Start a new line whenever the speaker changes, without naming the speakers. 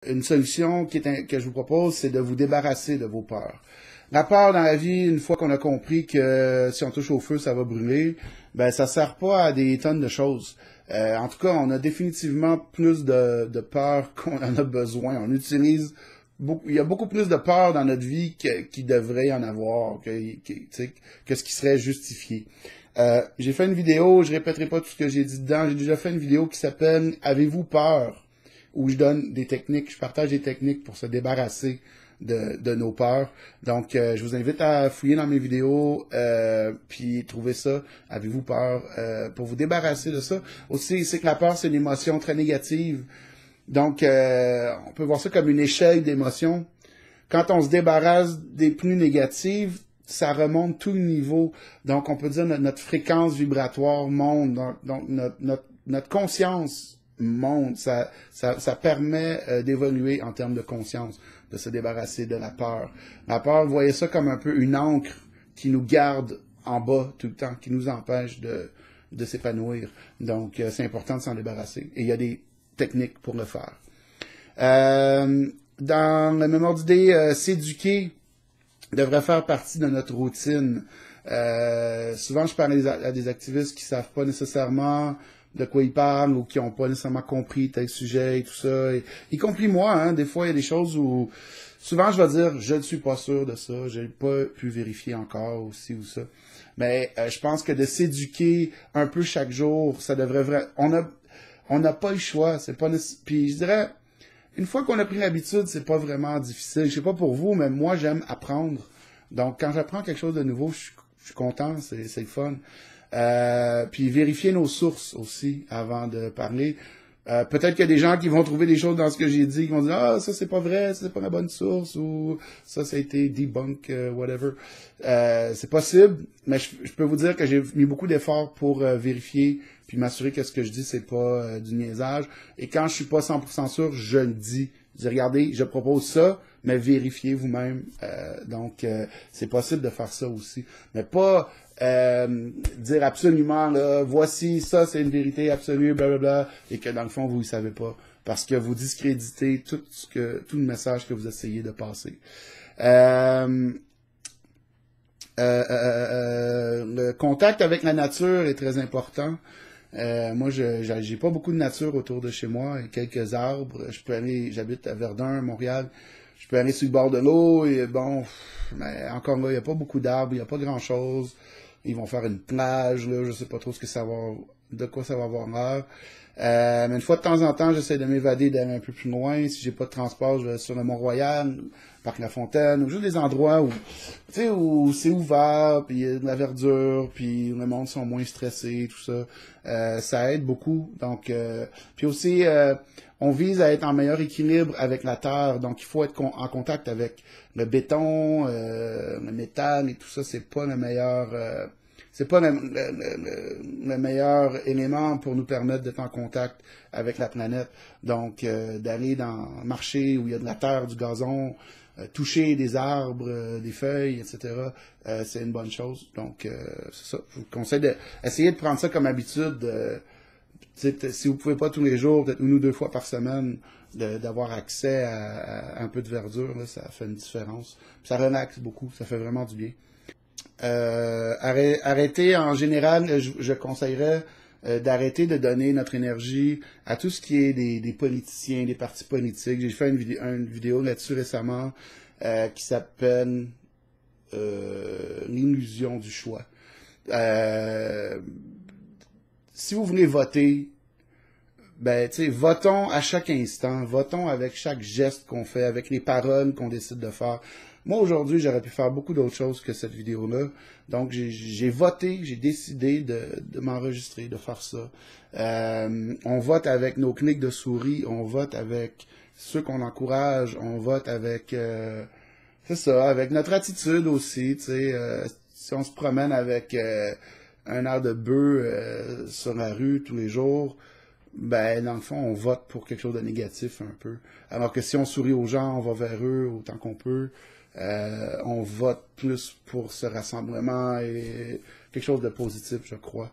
Une solution que je vous propose, c'est de vous débarrasser de vos peurs. La peur dans la vie, une fois qu'on a compris que si on touche au feu, ça va brûler, ben ça sert pas à des tonnes de choses. En tout cas, on a définitivement plus de peur qu'on en a besoin. On utilise il y a beaucoup plus de peur dans notre vie qu'il devrait y en avoir, que ce qui serait justifié. J'ai fait une vidéo, je répéterai pas tout ce que j'ai dit dedans, j'ai déjà fait une vidéo qui s'appelle Avez-vous peur? Où je donne des techniques, je partage des techniques pour se débarrasser de nos peurs. Donc, je vous invite à fouiller dans mes vidéos, puis trouver ça. Avez-vous peur? Pour vous débarrasser de ça. Aussi, c'est que la peur, c'est une émotion très négative. Donc, on peut voir ça comme une échelle d'émotions. Quand on se débarrasse des plus négatives, ça remonte tout le niveau. Donc, on peut dire que notre fréquence vibratoire monte. Donc notre conscience monte. Ça permet d'évoluer en termes de conscience, de se débarrasser de la peur. La peur, vous voyez ça comme un peu une ancre qui nous garde en bas tout le temps, qui nous empêche de s'épanouir. Donc, c'est important de s'en débarrasser. Et il y a des techniques pour le faire. Dans la mémoire d'idée, s'éduquer devrait faire partie de notre routine. Souvent, je parle à des activistes qui savent pas nécessairement de quoi ils parlent ou qui n'ont pas nécessairement compris tel sujet et tout ça. Y compris moi, hein, des fois, il y a des choses où souvent je vais dire je ne suis pas sûr de ça, je n'ai pas pu vérifier encore ou ci ou ça. Mais je pense que de s'éduquer un peu chaque jour, ça devrait vraiment. On n'a pas le choix. C'est pas. Puis je dirais, une fois qu'on a pris l'habitude, c'est pas vraiment difficile. Je sais pas pour vous, mais moi j'aime apprendre. Donc quand j'apprends quelque chose de nouveau, je suis content, c'est le fun. Puis vérifier nos sources aussi avant de parler. Peut-être qu'il y a des gens qui vont trouver des choses dans ce que j'ai dit, qui vont dire ah ça c'est pas vrai, ça c'est pas la bonne source ou ça a été debunk, whatever. C'est possible, mais je peux vous dire que j'ai mis beaucoup d'efforts pour vérifier puis m'assurer que ce que je dis c'est pas du niaisage. Et quand je suis pas 100% sûr, je le dis. Je dis regardez, je propose ça, mais vérifiez vous-même. Donc c'est possible de faire ça aussi, mais pas dire absolument là, voici ça c'est une vérité absolue, blablabla, et que dans le fond vous ne savez pas, parce que vous discréditez tout le message que vous essayez de passer. Le contact avec la nature est très important. Moi, j'ai pas beaucoup de nature autour de chez moi, et quelques arbres. Je peux aller, j'habite à Verdun, Montréal. Je peux aller sur le bord de l'eau et bon, mais encore là, il n'y a pas beaucoup d'arbres, il n'y a pas grand-chose. Ils vont faire une plage, là, je sais pas trop de quoi ça va avoir l'air. Mais une fois de temps en temps, j'essaie de m'évader, d'aller un peu plus loin. Si j'ai pas de transport, je vais sur le Mont-Royal, Parc La Fontaine, ou juste des endroits où, tu sais, où c'est ouvert, puis il y a de la verdure, puis le monde sont moins stressés, tout ça. Ça aide beaucoup. Donc, puis aussi, on vise à être en meilleur équilibre avec la terre. Donc, il faut être en contact avec le béton, le métal et tout ça. C'est pas le meilleur. C'est pas le meilleur élément pour nous permettre d'être en contact avec la planète. Donc, d'aller marcher où il y a de la terre, du gazon, toucher des arbres, des feuilles, etc., c'est une bonne chose. Donc, c'est ça. Je vous conseille d'essayer de prendre ça comme habitude. Si vous pouvez pas tous les jours, peut-être une ou deux fois par semaine, d'avoir accès à un peu de verdure, là, ça fait une différence. Puis ça relaxe beaucoup, ça fait vraiment du bien. Arrêter en général, je conseillerais d'arrêter de donner notre énergie à tout ce qui est des politiciens, des partis politiques. J'ai fait une vidéo là-dessus récemment qui s'appelle l'illusion du choix. Si vous voulez voter, ben, tu sais, votons à chaque instant, votons avec chaque geste qu'on fait, avec les paroles qu'on décide de faire. Moi, aujourd'hui, j'aurais pu faire beaucoup d'autres choses que cette vidéo-là. Donc, j'ai voté, j'ai décidé de m'enregistrer, de faire ça. On vote avec nos clics de souris, on vote avec ceux qu'on encourage, on vote avec, c'est ça, avec notre attitude aussi, tu sais. Si on se promène avec un air de bœuf sur la rue tous les jours, ben, dans le fond, on vote pour quelque chose de négatif un peu. Alors que si on sourit aux gens, on va vers eux autant qu'on peut. On vote plus pour ce rassemblement et quelque chose de positif, je crois.